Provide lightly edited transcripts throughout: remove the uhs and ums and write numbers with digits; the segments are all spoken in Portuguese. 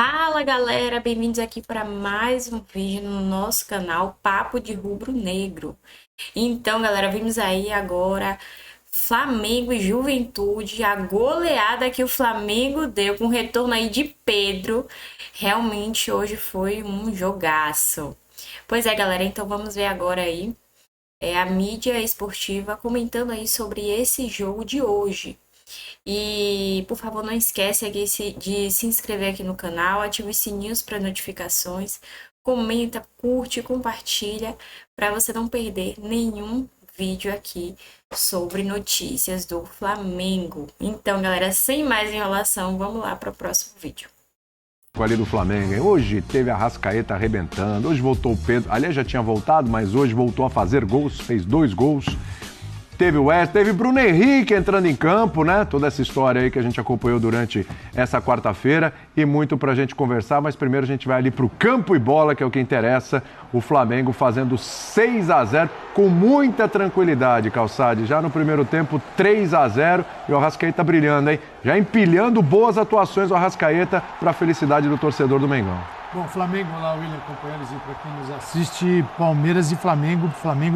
Fala galera, bem-vindos aqui para mais um vídeo no nosso canal Papo de Rubro Negro. Então galera, vimos aí agora Flamengo e Juventude, a goleada que o Flamengo deu com o retorno aí de Pedro. Realmente hoje foi um jogaço. Pois é galera, então vamos ver agora aí a mídia esportiva comentando aí sobre esse jogo de hoje. E, por favor, não esquece aqui de se inscrever aqui no canal, ative os sininhos para notificações, comenta, curte, compartilha, para você não perder nenhum vídeo aqui sobre notícias do Flamengo. Então, galera, sem mais enrolação, vamos lá para o próximo vídeo. Ali do Flamengo, hein? Hoje teve a Arrascaeta arrebentando, hoje voltou o Pedro, aliás já tinha voltado, mas hoje voltou a fazer gols, fez 2 gols. Teve o West, teve Bruno Henrique entrando em campo, né? Toda essa história aí que a gente acompanhou durante essa quarta-feira e muito pra gente conversar, mas primeiro a gente vai ali pro campo e bola, que é o que interessa. O Flamengo fazendo 6-0 com muita tranquilidade, Calçade. Já no primeiro tempo, 3-0 e o Arrascaeta brilhando, hein? Já empilhando boas atuações do Arrascaeta pra felicidade do torcedor do Mengão. Bom, Flamengo, olá William, companheiros, e para quem nos assiste, Palmeiras e Flamengo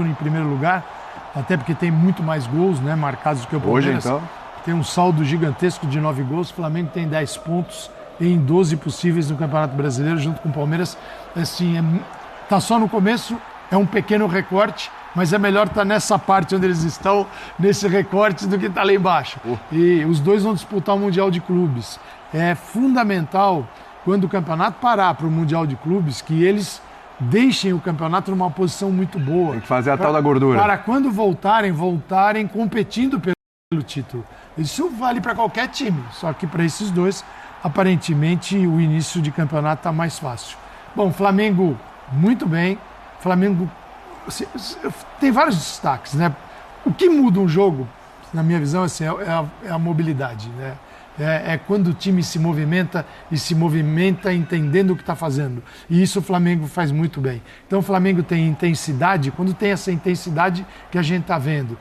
em primeiro lugar. Até porque tem muito mais gols, né, marcados do que o Palmeiras. Hoje, então? Tem um saldo gigantesco de 9 gols. O Flamengo tem 10 pontos em 12 possíveis no Campeonato Brasileiro, junto com o Palmeiras. Assim, tá só no começo, é um pequeno recorte, mas é melhor estar nessa parte onde eles estão, nesse recorte, do que estar lá embaixo. E os dois vão disputar o Mundial de Clubes. É fundamental, quando o campeonato parar para o Mundial de Clubes, que eles deixem o campeonato numa posição muito boa. Tem que fazer a tal da gordura. Para quando voltarem competindo pelo título. Isso vale para qualquer time, só que para esses dois, aparentemente, o início de campeonato está mais fácil. Bom, Flamengo, muito bem. Flamengo tem vários destaques, né? O que muda um jogo, na minha visão, assim, é a mobilidade, né? É quando o time se movimenta e se movimenta entendendo o que está fazendo. E isso o Flamengo faz muito bem. Então o Flamengo tem intensidade, quando tem essa intensidade que a gente está vendo,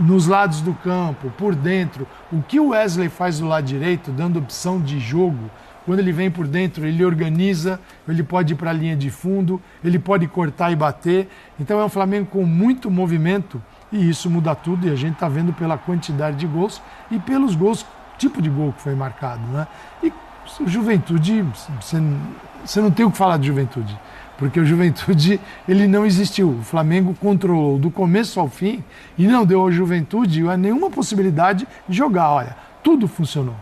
nos lados do campo, por dentro, o que o Wesley faz do lado direito, dando opção de jogo, quando ele vem por dentro, ele organiza, ele pode ir para a linha de fundo, ele pode cortar e bater. Então é um Flamengo com muito movimento. E isso muda tudo, e a gente está vendo pela quantidade de gols e pelos gols, tipo de gol que foi marcado, né? E o Juventude, você não tem o que falar de Juventude, porque o Juventude, ele não existiu. O Flamengo controlou do começo ao fim e não deu ao Juventude nenhuma possibilidade de jogar. Olha, tudo funcionou,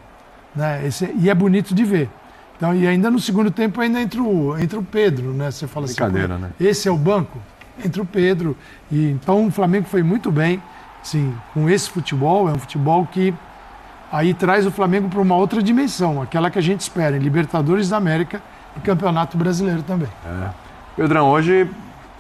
né? E é bonito de ver. Então, e ainda no segundo tempo ainda entra o Pedro, né? Você fala brincadeira, assim, né? Esse é o banco? Entre o Pedro, e então o Flamengo foi muito bem, sim, com esse futebol. É um futebol que aí traz o Flamengo para uma outra dimensão, aquela que a gente espera em Libertadores da América e Campeonato Brasileiro também. Pedrão, hoje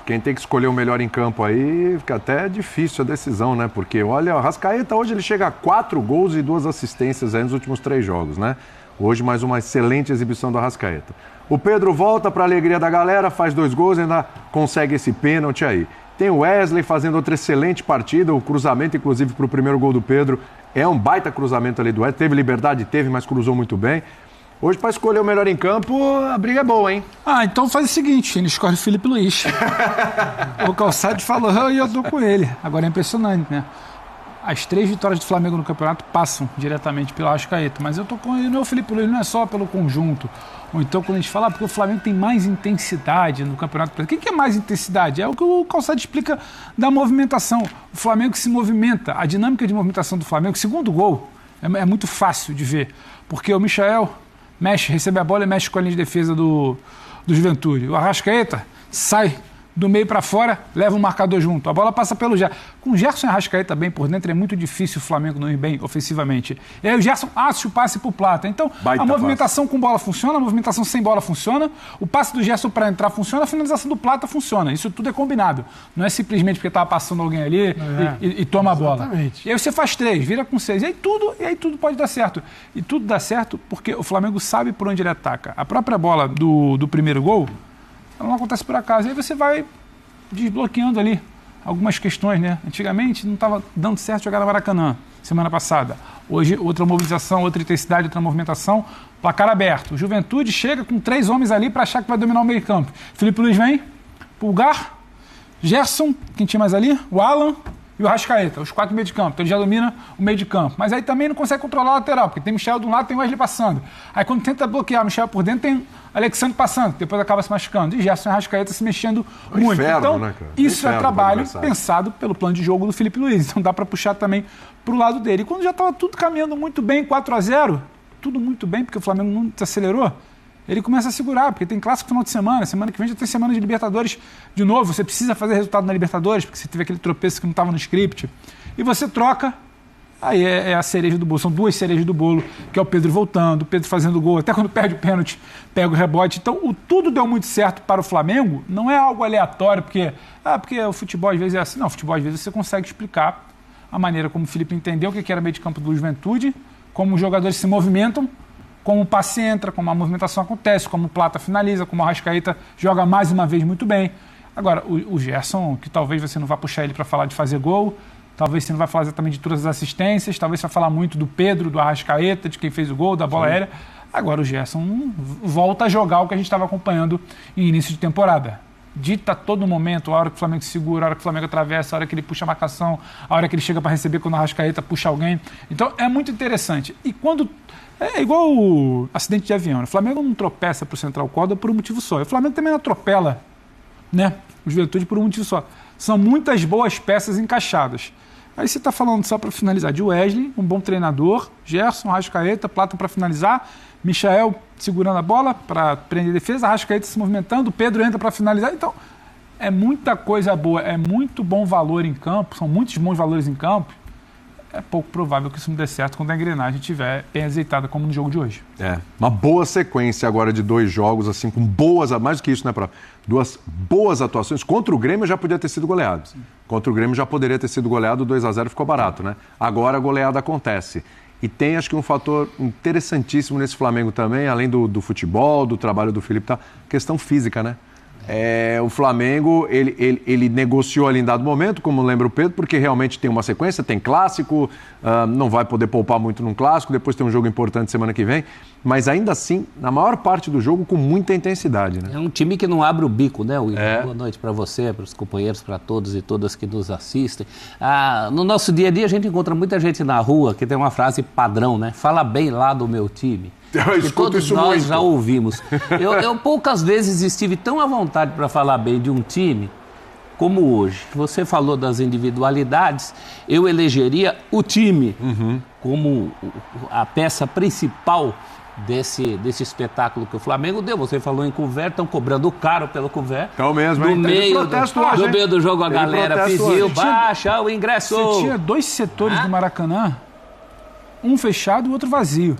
quem tem que escolher o melhor em campo aí, fica até difícil a decisão, né? Porque olha, o Arrascaeta hoje ele chega a 4 gols e 2 assistências aí nos últimos 3 jogos, né? Hoje mais uma excelente exibição do Arrascaeta. O Pedro volta para a alegria da galera, faz 2 gols e ainda consegue esse pênalti aí. Tem o Wesley fazendo outra excelente partida, o cruzamento, inclusive, para o primeiro gol do Pedro. É um baita cruzamento ali do Wesley. Teve liberdade, mas cruzou muito bem. Hoje, para escolher o melhor em campo, a briga é boa, hein? Então faz o seguinte, ele escolhe o Felipe Luiz. O Calçade falou e eu tô com ele. Agora é impressionante, né? As 3 vitórias do Flamengo no campeonato passam diretamente pelo Arrascaeta, mas eu tô com ele, não é o Felipe Luiz, não é só pelo conjunto. Ou então quando a gente fala, porque o Flamengo tem mais intensidade no campeonato. O que é mais intensidade? É o que o Calçado explica da movimentação. O Flamengo se movimenta, a dinâmica de movimentação do Flamengo, segundo gol, é muito fácil de ver, porque o Michael recebe a bola e mexe com a linha de defesa do Juventude. O Arrascaeta sai do meio para fora, leva um marcador junto. A bola passa pelo Gerson. Com o Gerson e Arrascaeta bem por dentro, é muito difícil o Flamengo não ir bem ofensivamente. E aí o Gerson acha o passe pro Plata. Então, a movimentação com bola funciona, a movimentação sem bola funciona, o passe do Gerson para entrar funciona, a finalização do Plata funciona. Isso tudo é combinado. Não é simplesmente porque estava passando alguém ali e toma a bola. Exatamente. E aí você faz 3, vira com 6. E aí tudo pode dar certo. E tudo dá certo porque o Flamengo sabe por onde ele ataca. A própria bola do primeiro gol, ela não acontece por acaso. Aí você vai desbloqueando ali algumas questões, né? Antigamente não estava dando certo jogar no Maracanã, semana passada. Hoje, outra mobilização, outra intensidade, outra movimentação, placar aberto. O Juventude chega com 3 homens ali para achar que vai dominar o meio campo. Felipe Luiz vem, Pulgar, Gerson, quem tinha mais ali? O Alan e o Arrascaeta, os 4 meio de campo. Então ele já domina o meio de campo. Mas aí também não consegue controlar a lateral, porque tem Michel de um lado, tem o Wesley passando. Aí quando tenta bloquear o Michel por dentro, tem Alexandre passando, depois acaba se machucando. E Gerson e Arrascaeta se mexendo muito. Inferno, então, né, cara? isso é trabalho pensado pelo plano de jogo do Felipe Luiz. Então dá para puxar também pro lado dele. E quando já estava tudo caminhando muito bem, 4-0, tudo muito bem, porque o Flamengo não desacelerou, ele começa a segurar, porque tem clássico final de semana que vem já tem semana de Libertadores de novo, você precisa fazer resultado na Libertadores, porque você teve aquele tropeço que não estava no script, e você troca, aí é a cereja do bolo, são 2 cerejas do bolo, que é o Pedro voltando, o Pedro fazendo gol, até quando perde o pênalti, pega o rebote, então tudo deu muito certo para o Flamengo, não é algo aleatório, porque o futebol às vezes é assim, não, o futebol às vezes você consegue explicar a maneira como o Felipe entendeu o que era meio de campo do Juventude, como os jogadores se movimentam, como o passe entra, como a movimentação acontece, como o Plata finaliza, como o Arrascaeta joga mais uma vez muito bem. Agora, o Gerson, que talvez você não vá puxar ele para falar de fazer gol, talvez você não vai falar exatamente de todas as assistências, talvez você vai falar muito do Pedro, do Arrascaeta, de quem fez o gol, da bola aérea. Agora o Gerson volta a jogar o que a gente estava acompanhando em início de temporada. Dita todo momento, a hora que o Flamengo segura, a hora que o Flamengo atravessa, a hora que ele puxa a marcação, a hora que ele chega para receber quando o Arrascaeta puxa alguém. Então é muito interessante. E quando... É igual o acidente de avião. O Flamengo não tropeça para o Central Córdoba por um motivo só. O Flamengo também não atropela, né, o Juventude por um motivo só. São muitas boas peças encaixadas. Aí você está falando, só para finalizar, de Wesley, um bom treinador, Gerson, Arrascaeta, Plata para finalizar, Michael segurando a bola para prender a defesa, Arrascaeta se movimentando, Pedro entra para finalizar. Então, é muita coisa boa, é muito bom valor em campo, são muitos bons valores em campo. É pouco provável que isso não dê certo quando a engrenagem estiver bem azeitada, como no jogo de hoje. Uma boa sequência agora de 2 jogos, assim, com boas, mais do que isso, né, Pró? 2 boas atuações. Contra o Grêmio já podia ter sido goleado. Sim. Contra o Grêmio já poderia ter sido goleado, 2-0 ficou barato, né? Agora a goleada acontece. E tem, acho que, um fator interessantíssimo nesse Flamengo também, além do futebol, do trabalho do Felipe, tá? Questão física, né? O Flamengo, ele negociou ali em dado momento, como lembra o Pedro, porque realmente tem uma sequência, tem clássico, não vai poder poupar muito num clássico, depois tem um jogo importante semana que vem, mas ainda assim, na maior parte do jogo, com muita intensidade, né? É um time que não abre o bico, né, William? Boa noite para você, para os companheiros, para todos e todas que nos assistem. No nosso dia a dia, a gente encontra muita gente na rua que tem uma frase padrão, né? Fala bem lá do meu time. Que todos nós já ouvimos. Eu poucas vezes estive tão à vontade para falar bem de um time como hoje. Você falou das individualidades, eu elegeria o time como a peça principal desse espetáculo que o Flamengo deu. Você falou em couvert, estão cobrando caro pelo couvert. Então mesmo, no meio do jogo a galera pediu, baixa o ingresso. Você tinha 2 setores do Maracanã, um fechado e o outro vazio.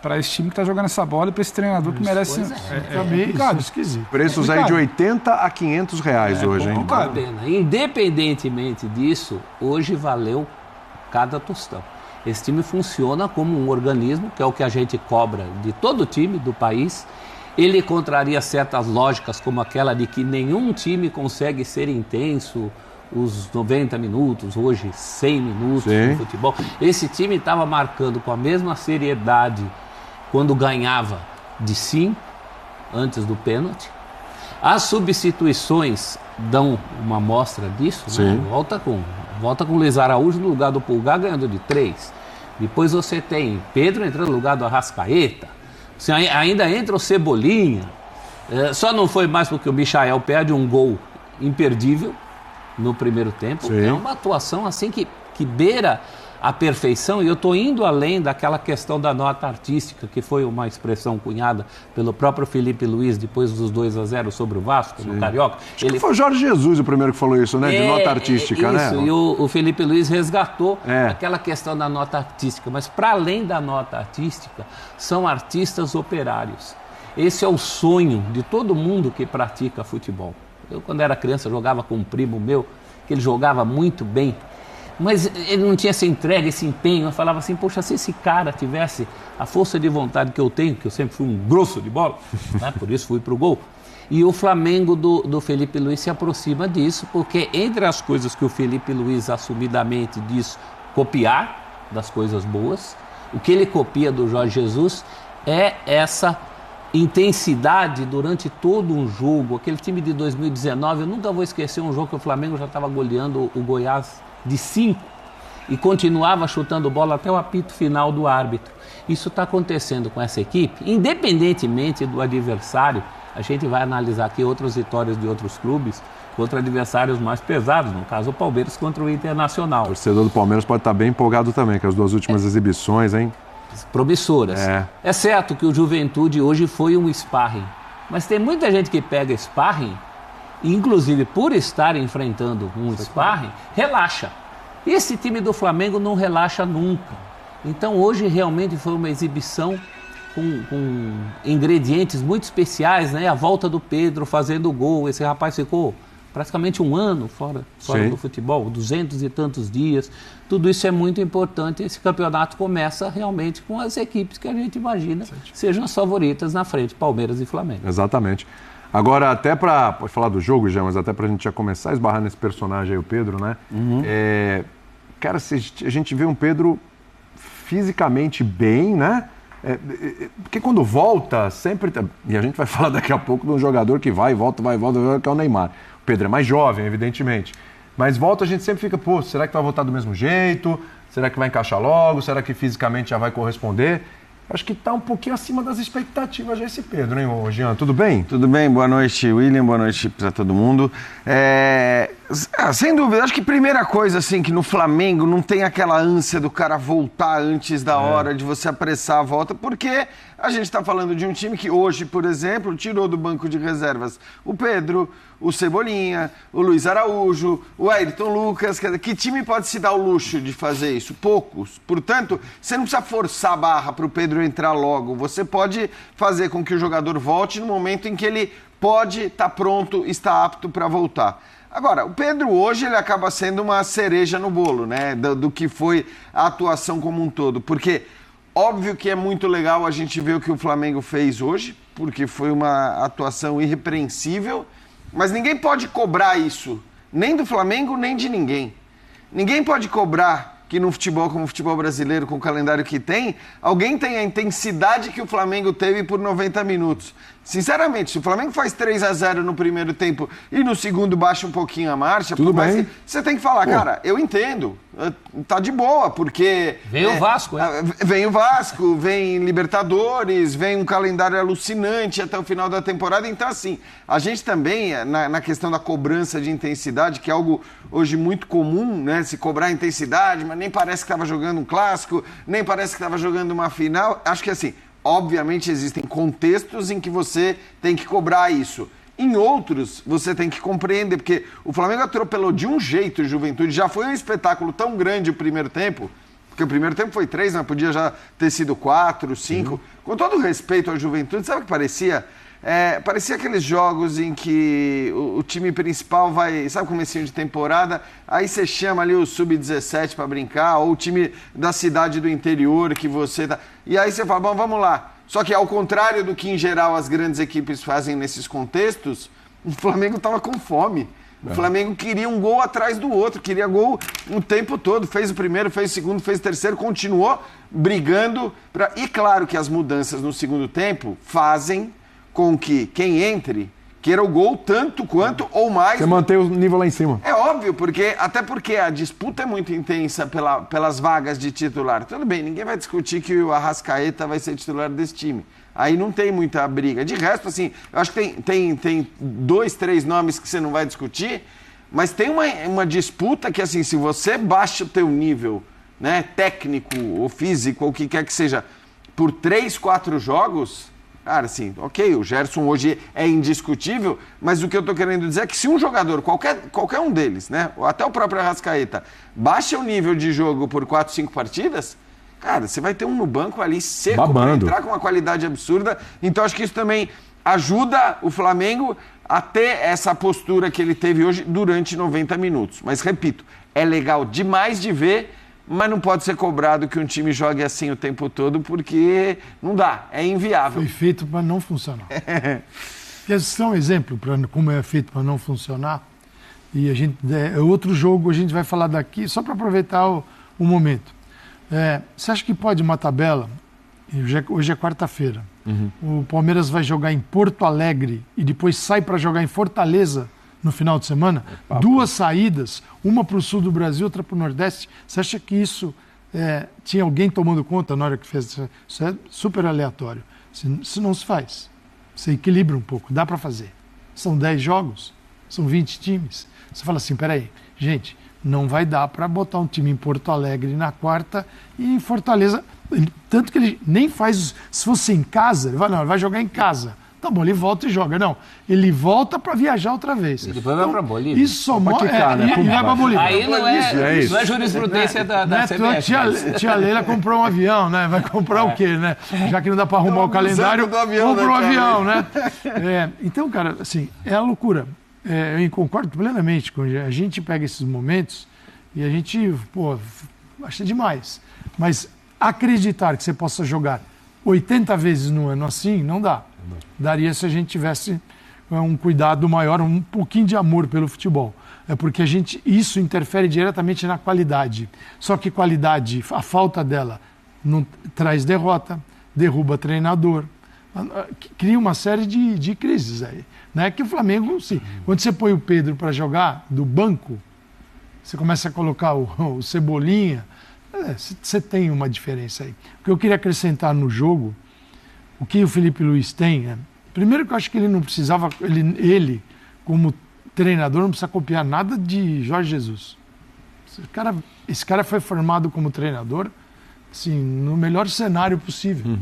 Para esse time que está jogando essa bola e para esse treinador que merece... É complicado, esquisito. Preços aí de 80 a 500 reais hoje, hein? Independentemente disso, hoje valeu cada tostão. Esse time funciona como um organismo, que é o que a gente cobra de todo time do país. Ele contraria certas lógicas, como aquela de que nenhum time consegue ser intenso os 90 minutos, hoje 100 minutos no futebol. Esse time estava marcando com a mesma seriedade quando ganhava de 5, antes do pênalti. As substituições dão uma amostra disso, né? Volta com o Luiz Araújo no lugar do Pulgar, ganhando de 3. Depois você tem Pedro entrando no lugar do Arrascaeta. Você ainda entra o Cebolinha. Só não foi mais porque o Michael perde um gol imperdível no primeiro tempo. É uma atuação assim que beira a perfeição, e eu estou indo além daquela questão da nota artística, que foi uma expressão cunhada pelo próprio Felipe Luiz depois dos 2-0 sobre o Vasco, no Carioca. Acho que foi o Jorge Jesus o primeiro que falou isso, né? De nota artística, né? Isso, e o Felipe Luiz resgatou aquela questão da nota artística, mas para além da nota artística, são artistas operários. Esse é o sonho de todo mundo que pratica futebol. Eu, quando era criança, jogava com um primo meu, que ele jogava muito bem, mas ele não tinha essa entrega, esse empenho. Eu falava assim, poxa, se esse cara tivesse a força de vontade que eu tenho, que eu sempre fui um grosso de bola, né? Por isso fui pro gol. E o Flamengo do Felipe Luiz se aproxima disso, porque entre as coisas que o Felipe Luiz assumidamente diz copiar, das coisas boas. O que ele copia do Jorge Jesus é essa intensidade durante todo um jogo. Aquele time de 2019, eu nunca vou esquecer um jogo que o Flamengo já estava goleando o Goiás de 5 e continuava chutando bola até o apito final do árbitro. Isso está acontecendo com essa equipe, independentemente do adversário. A gente vai analisar aqui outras vitórias de outros clubes contra adversários mais pesados, no caso o Palmeiras contra o Internacional. O torcedor do Palmeiras pode estar bem empolgado também, com as 2 últimas exibições, hein? Promissoras. É certo que o Juventude hoje foi um sparring, mas tem muita gente que pega sparring, e inclusive por estar enfrentando um sparring, relaxa. Esse time do Flamengo não relaxa nunca. Então hoje realmente foi uma exibição com ingredientes muito especiais, né? A volta do Pedro fazendo gol, esse rapaz ficou praticamente um ano fora do futebol, 200 e tantos dias. Tudo isso é muito importante. Esse campeonato começa realmente com as equipes que a gente imagina sejam as favoritas na frente, Palmeiras e Flamengo. Exatamente. Agora, até pode falar do jogo já, mas até pra gente já começar a esbarrar nesse personagem aí, o Pedro, né? Cara, a gente vê um Pedro fisicamente bem, né? Porque quando volta, sempre... E a gente vai falar daqui a pouco de um jogador que vai e volta, que é o Neymar. O Pedro é mais jovem, evidentemente. Mas volta, a gente sempre fica, pô, será que vai voltar do mesmo jeito? Será que vai encaixar logo? Será que fisicamente já vai corresponder? Acho que está um pouquinho acima das expectativas já esse Pedro, hein, Jean? Tudo bem? Tudo bem, boa noite, William, boa noite para todo mundo. Sem dúvida, acho que primeira coisa, assim, que no Flamengo não tem aquela ânsia do cara voltar antes da hora, de você apressar a volta, porque a gente está falando de um time que hoje, por exemplo, tirou do banco de reservas o Pedro, o Cebolinha, o Luiz Araújo, o Ayrton Lucas. Que time pode se dar o luxo de fazer isso? Poucos. Portanto, você não precisa forçar a barra para o Pedro entrar logo. Você pode fazer com que o jogador volte no momento em que ele pode estar pronto, está apto para voltar. Agora, o Pedro hoje ele acaba sendo uma cereja no bolo, né? Do que foi a atuação como um todo. Porque óbvio que é muito legal a gente ver o que o Flamengo fez hoje, porque foi uma atuação irrepreensível, mas ninguém pode cobrar isso, nem do Flamengo, nem de ninguém. Ninguém pode cobrar que no futebol, como o futebol brasileiro, com o calendário que tem, alguém tem a intensidade que o Flamengo teve por 90 minutos. Sinceramente, se o Flamengo faz 3-0 no primeiro tempo e no segundo baixa um pouquinho a marcha, tudo bem. Você tem que falar, cara, eu entendo, tá de boa, porque... Vem o Vasco, hein? Vem o Vasco, vem Libertadores, vem um calendário alucinante até o final da temporada. Então, assim, a gente também, na questão da cobrança de intensidade, que é algo hoje muito comum, né? Se cobrar intensidade, mas nem parece que estava jogando um clássico, nem parece que estava jogando uma final. Acho que, assim, obviamente existem contextos em que você tem que cobrar isso. Em outros, você tem que compreender, porque o Flamengo atropelou de um jeito o Juventude. Já foi um espetáculo tão grande o primeiro tempo, porque o primeiro tempo foi 3, mas podia já ter sido 4, 5. Com todo respeito ao Juventude, sabe o que parecia? Parecia aqueles jogos em que o time principal vai, sabe, comecinho de temporada, aí você chama ali o Sub-17 para brincar, ou o time da cidade do interior que você tá... E aí você fala, bom, vamos lá. Só que ao contrário do que em geral as grandes equipes fazem nesses contextos, o Flamengo estava com fome. O Flamengo queria um gol atrás do outro, queria gol o tempo todo. Fez o primeiro, fez o segundo, fez o terceiro, continuou brigando. E claro que as mudanças no segundo tempo fazem com que quem entre queira o gol tanto quanto ou mais. Você mantém o nível lá em cima. É óbvio, até porque a disputa é muito intensa pelas vagas de titular. Tudo bem, ninguém vai discutir que o Arrascaeta vai ser titular desse time. Aí não tem muita briga. De resto, assim, eu acho que tem 2, 3 nomes que você não vai discutir, mas tem uma disputa que, assim, se você baixa o teu nível, né, técnico ou físico, ou o que quer que seja, por 3, 4 jogos... Cara, assim, ok, o Gerson hoje é indiscutível, mas o que eu tô querendo dizer é que se um jogador, qualquer um deles, né, ou até o próprio Arrascaeta, baixa o nível de jogo por 4, 5 partidas, cara, você vai ter um no banco ali seco para entrar com uma qualidade absurda. Então acho que isso também ajuda o Flamengo a ter essa postura que ele teve hoje durante 90 minutos. Mas, repito, é legal demais de ver, mas não pode ser cobrado que um time jogue assim o tempo todo, porque não dá, é inviável. Foi feito para não funcionar. Esse é um exemplo para como é feito para não funcionar. E outro jogo a gente vai falar daqui, só para aproveitar o momento. Você acha que pode uma tabela? Hoje é quarta-feira. O Palmeiras vai jogar em Porto Alegre e depois sai para jogar em Fortaleza no final de semana? 2 saídas, uma para o sul do Brasil, outra para o Nordeste. Você acha que isso tinha alguém tomando conta na hora que fez isso? Isso é super aleatório. Isso não se faz. Você equilibra um pouco, dá para fazer. São 10 jogos, são 20 times. Você fala assim, peraí, gente, não vai dar para botar um time em Porto Alegre na quarta e em Fortaleza. Tanto que ele nem faz. Se fosse em casa, ele vai jogar em casa. Tá bom, ele volta e joga. Não, ele volta para viajar outra vez. E depois vai para Bolívia. Isso só mostra. E vai para Bolívia. Aí não é jurisprudência da CBF. Tia Leila comprou um avião, né? Vai comprar o quê, né? Já que não dá para arrumar o calendário, compra um avião, né? Então, cara, assim, é a loucura. Eu concordo plenamente com a gente pega esses momentos e a gente, acha demais. Mas acreditar que você possa jogar 80 vezes no ano assim, não dá. Daria se a gente tivesse um cuidado maior, um pouquinho de amor pelo futebol. É porque isso interfere diretamente na qualidade. Só que qualidade, a falta dela, não traz derrota, derruba treinador, cria uma série de crises aí. Né? Que o Flamengo, sim, quando você põe o Pedro para jogar do banco, você começa a colocar o Cebolinha, você tem uma diferença aí. O que eu queria acrescentar no jogo, o que o Felipe Luiz tem, primeiro que eu acho que ele não precisava, ele como treinador, não precisa copiar nada de Jorge Jesus. Esse cara foi formado como treinador, assim, no melhor cenário possível.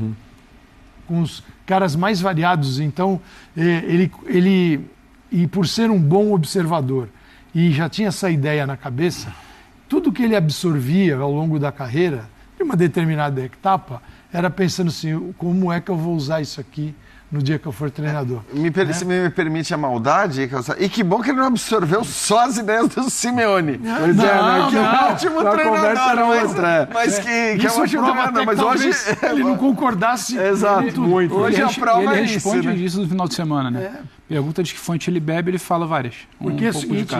Com os caras mais variados. Então, e por ser um bom observador e já tinha essa ideia na cabeça, tudo que ele absorvia ao longo da carreira, de uma determinada etapa, era pensando assim, como é que eu vou usar isso aqui no dia que eu for treinador. Se me permite a maldade, e que bom que ele não absorveu só as ideias do Simeone. Pois que ótimo treinador, mas que é um ótimo treinador, mas hoje ele não concordasse. Exato, muito. Hoje a prova é ele isso, responde né? isso no final de semana, né? Pergunta de que fonte ele bebe, ele fala várias. Porque é o seguinte,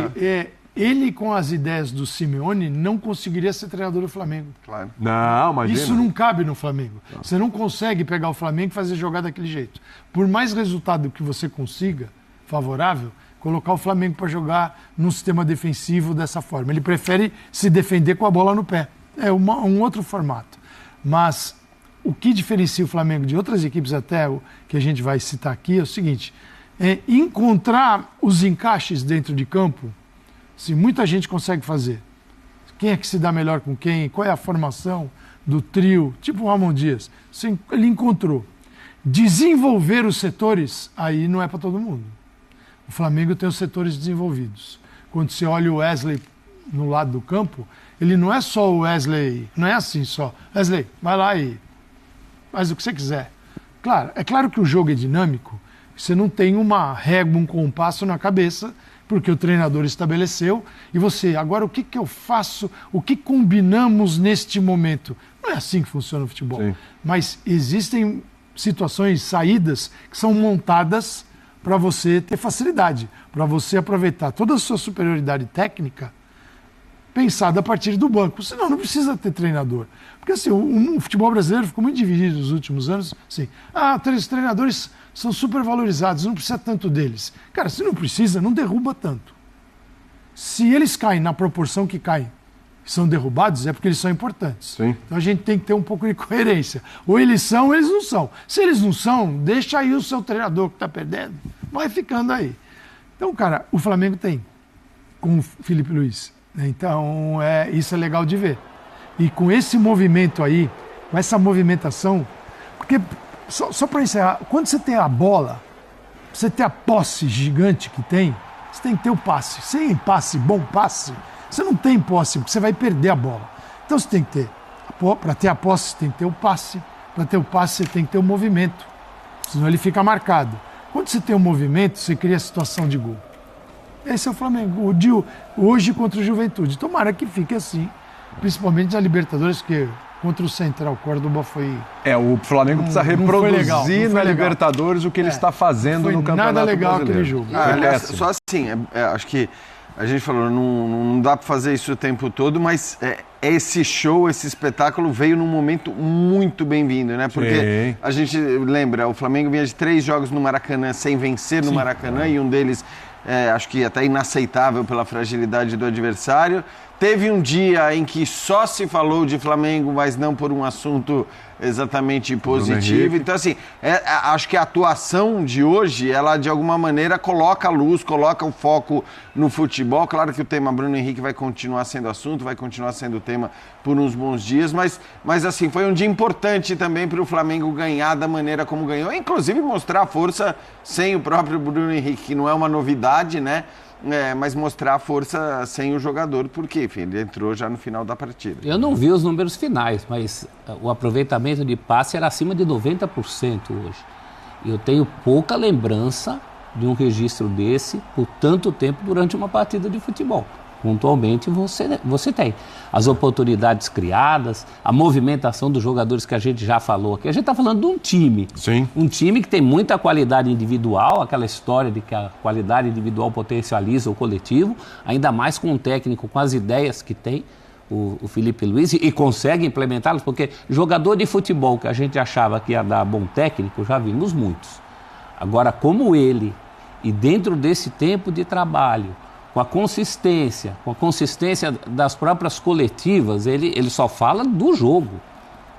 ele com as ideias do Simeone não conseguiria ser treinador do Flamengo. Claro. Não, imagina. Isso não cabe no Flamengo. Não. Você não consegue pegar o Flamengo e fazer jogar daquele jeito. Por mais resultado que você consiga, favorável, colocar o Flamengo para jogar num sistema defensivo dessa forma. Ele prefere se defender com a bola no pé. É um outro formato. Mas o que diferencia o Flamengo de outras equipes, até o que a gente vai citar aqui, é o seguinte, encontrar os encaixes dentro de campo. Se muita gente consegue fazer. Quem é que se dá melhor com quem? Qual é a formação do trio? Tipo o Ramon Dias. Ele encontrou. Desenvolver os setores, aí não é para todo mundo. O Flamengo tem os setores desenvolvidos. Quando você olha o Wesley no lado do campo, ele não é só o Wesley, não é assim só. Wesley, vai lá e faz o que você quiser. Claro, é claro que o jogo é dinâmico. Você não tem uma régua, um compasso na cabeça, porque o treinador estabeleceu, e você, agora o que eu faço, o que combinamos neste momento? Não é assim que funciona o futebol. Sim. Mas existem situações, saídas, que são montadas para você ter facilidade, para você aproveitar toda a sua superioridade técnica pensada a partir do banco. Senão não precisa ter treinador. Porque assim, o futebol brasileiro ficou muito dividido nos últimos anos. Assim, os treinadores são super valorizados, não precisa tanto deles. Cara, se não precisa, não derruba tanto. Se eles caem na proporção que caem, são derrubados, é porque eles são importantes. Sim. Então a gente tem que ter um pouco de coerência. Ou eles são ou eles não são. Se eles não são, deixa aí o seu treinador que está perdendo. Vai ficando aí. Então, cara, o Flamengo tem com o Felipe Luiz. Então, isso é legal de ver. E com esse movimento aí, com essa movimentação, porque, só para encerrar, quando você tem a bola, você tem a posse gigante que tem, você tem que ter o passe. Sem passe, bom passe, você não tem posse, porque você vai perder a bola. Então você tem que ter, para ter a posse, você tem que ter o passe. Para ter o passe, você tem que ter o movimento. Senão ele fica marcado. Quando você tem o movimento, você cria a situação de gol. Esse é o Flamengo. Hoje contra o Juventude. Tomara que fique assim. Principalmente na Libertadores, porque contra o Central Córdoba foi... o Flamengo precisa reproduzir na Libertadores o que ele está fazendo no Campeonato Brasileiro. Nada legal Brasileiro. aquele jogo. Aliás, só assim, acho que a gente falou, não dá para fazer isso o tempo todo, mas esse show, esse espetáculo veio num momento muito bem-vindo, né? Porque a gente lembra, o Flamengo vinha de 3 jogos no Maracanã sem vencer no Maracanã, e um deles, acho que até inaceitável pela fragilidade do adversário. Teve um dia em que só se falou de Flamengo, mas não por um assunto exatamente positivo. Então, assim, acho que a atuação de hoje, ela de alguma maneira coloca a luz, coloca o foco no futebol. Claro que o tema Bruno Henrique vai continuar sendo assunto, vai continuar sendo tema por uns bons dias, mas assim, foi um dia importante também para o Flamengo ganhar da maneira como ganhou, inclusive mostrar a força sem o próprio Bruno Henrique, que não é uma novidade, né? Mas mostrar a força sem o jogador, porque, enfim, ele entrou já no final da partida. Eu não vi os números finais, mas o aproveitamento de passe era acima de 90% hoje. Eu tenho pouca lembrança de um registro desse por tanto tempo durante uma partida de futebol. Pontualmente você tem as oportunidades criadas, a movimentação dos jogadores que a gente já falou aqui. A gente está falando de um time. Sim. Um time que tem muita qualidade individual, aquela história de que a qualidade individual potencializa o coletivo, ainda mais com um técnico com as ideias que tem, o Felipe Luiz, e consegue implementá-los, porque jogador de futebol que a gente achava que ia dar bom técnico, já vimos muitos. Agora, como ele, e dentro desse tempo de trabalho, com a consistência das próprias coletivas, ele só fala do jogo.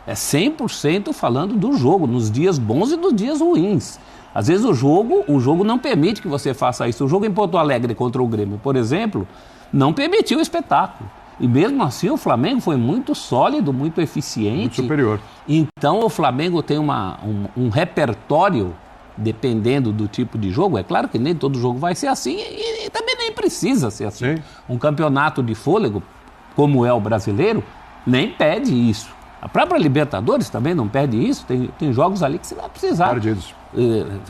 É 100% falando do jogo, nos dias bons e nos dias ruins. Às vezes o jogo não permite que você faça isso. O jogo em Porto Alegre contra o Grêmio, por exemplo, não permitiu o espetáculo. E mesmo assim o Flamengo foi muito sólido, muito eficiente. Muito superior. Então o Flamengo tem um repertório, dependendo do tipo de jogo. É claro que nem todo jogo vai ser assim e também nem precisa ser assim. Sim. Um campeonato de fôlego, como é o brasileiro, nem pede isso. A própria Libertadores também não pede isso. Tem jogos ali que você vai precisar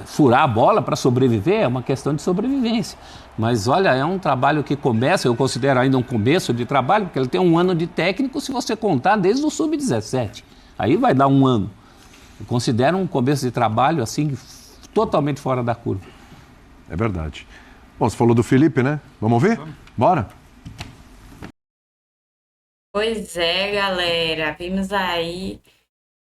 furar a bola para sobreviver, é uma questão de sobrevivência. Mas olha, é um trabalho que começa, eu considero ainda um começo de trabalho, porque ele tem 1 ano de técnico, se você contar desde o Sub-17. Aí vai dar 1 ano. Eu considero um começo de trabalho assim, totalmente fora da curva. É verdade. Bom, você falou do Felipe, né? Vamos ouvir? Bora? Pois é, galera. Vimos aí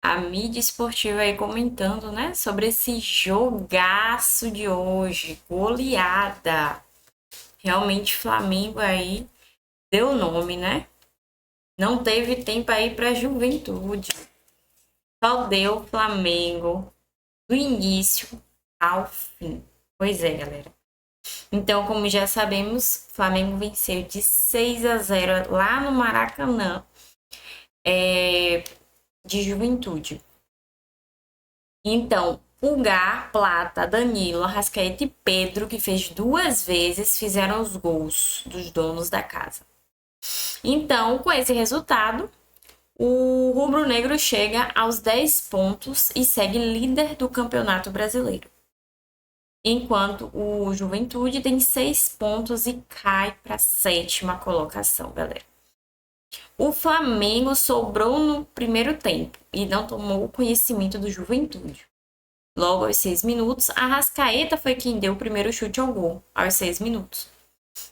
a mídia esportiva aí comentando, né? Sobre esse jogaço de hoje. Goleada. Realmente, Flamengo aí deu nome, né? Não teve tempo aí pra Juventude. Só deu Flamengo do início ao fim. Pois é, galera. Então, como já sabemos, o Flamengo venceu de 6-0 lá no Maracanã, de Juventude. Então, Pulgar, Plata, Danilo, Arrascaeta e Pedro, que fez 2 vezes, fizeram os gols dos donos da casa. Então, com esse resultado, o rubro-negro chega aos 10 pontos e segue líder do Campeonato Brasileiro. Enquanto o Juventude tem 6 pontos e cai para a 7ª colocação, galera. O Flamengo sobrou no primeiro tempo e não tomou conhecimento do Juventude. Logo aos 6 minutos, Arrascaeta foi quem deu o primeiro chute ao gol, aos 6 minutos.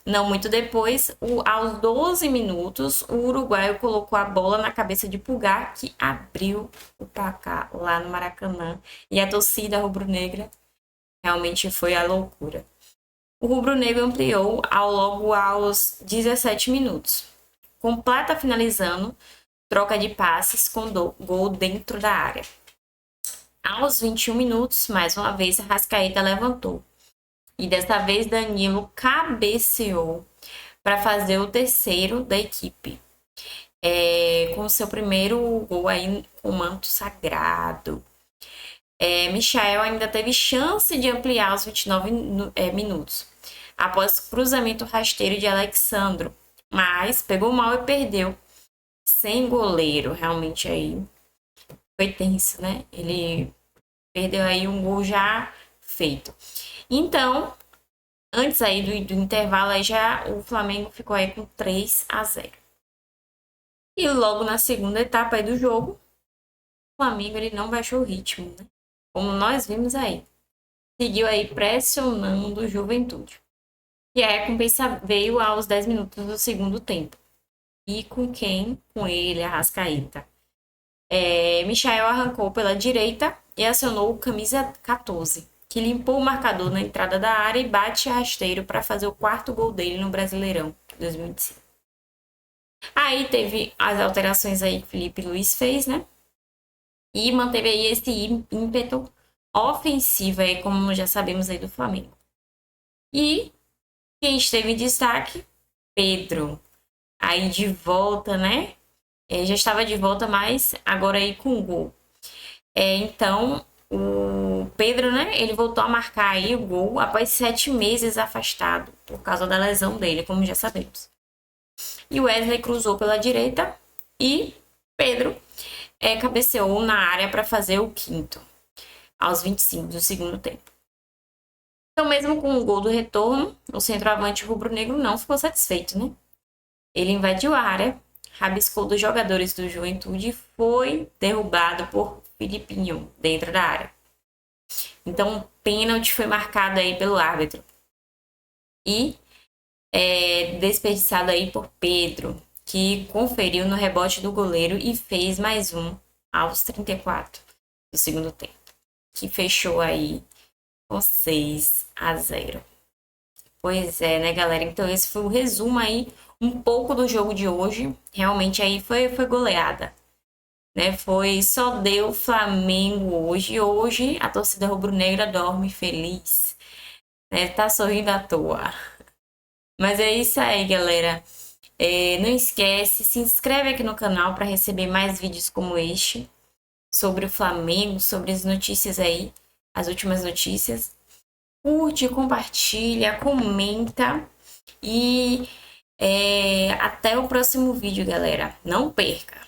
Não muito depois, aos 12 minutos, o uruguaio colocou a bola na cabeça de Pulgar, que abriu o placar lá no Maracanã. E a torcida rubro-negra realmente foi a loucura. O rubro-negro ampliou logo aos 17 minutos. Com Plata finalizando, troca de passes com gol dentro da área. Aos 21 minutos, mais uma vez, Arrascaeta levantou. E dessa vez Danilo cabeceou para fazer o terceiro da equipe. Com seu primeiro gol aí com o manto sagrado. Michael ainda teve chance de ampliar aos 29 minutos, após cruzamento rasteiro de Alexandro, mas pegou mal e perdeu, sem goleiro. Realmente aí foi tenso, né? Ele perdeu aí um gol já feito. Então, antes aí do intervalo, aí já o Flamengo ficou aí com 3-0. E logo na segunda etapa aí do jogo, o Flamengo ele não baixou o ritmo, né? Como nós vimos aí. Seguiu aí pressionando o Juventude. E a recompensa veio aos 10 minutos do segundo tempo. E com quem? Com ele, Arrascaeta. Michael arrancou pela direita e acionou o camisa 14, que limpou o marcador na entrada da área e bate rasteiro para fazer o quarto gol dele no Brasileirão 2025. Aí teve as alterações aí que Felipe Luiz fez, né? E manteve aí esse ímpeto ofensivo aí, como já sabemos aí do Flamengo. E quem esteve em destaque? Pedro. Aí de volta, né? Já estava de volta, mas agora aí com gol. Então, o Pedro, né? Ele voltou a marcar aí o gol após 7 meses afastado por causa da lesão dele, como já sabemos. E o Wesley cruzou pela direita e Pedro cabeceou na área para fazer o quinto, aos 25 do segundo tempo. Então, mesmo com o gol do retorno, o centroavante rubro-negro não ficou satisfeito, né? Ele invadiu a área, rabiscou dos jogadores do Juventude e foi derrubado por Filipinho dentro da área. Então, um pênalti foi marcado aí pelo árbitro. E desperdiçado aí por Pedro, que conferiu no rebote do goleiro e fez mais um aos 34 do segundo tempo, que fechou aí com 6-0. Pois é, né, galera? Então esse foi o resumo aí, um pouco do jogo de hoje. Realmente aí foi goleada, né? Só deu Flamengo hoje. Hoje a torcida rubro-negra dorme feliz, né? Tá sorrindo à toa. Mas é isso aí, galera. Não esquece, se inscreve aqui no canal para receber mais vídeos como este sobre o Flamengo, sobre as notícias aí, as últimas notícias. Curte, compartilha, comenta e até o próximo vídeo, galera. Não perca!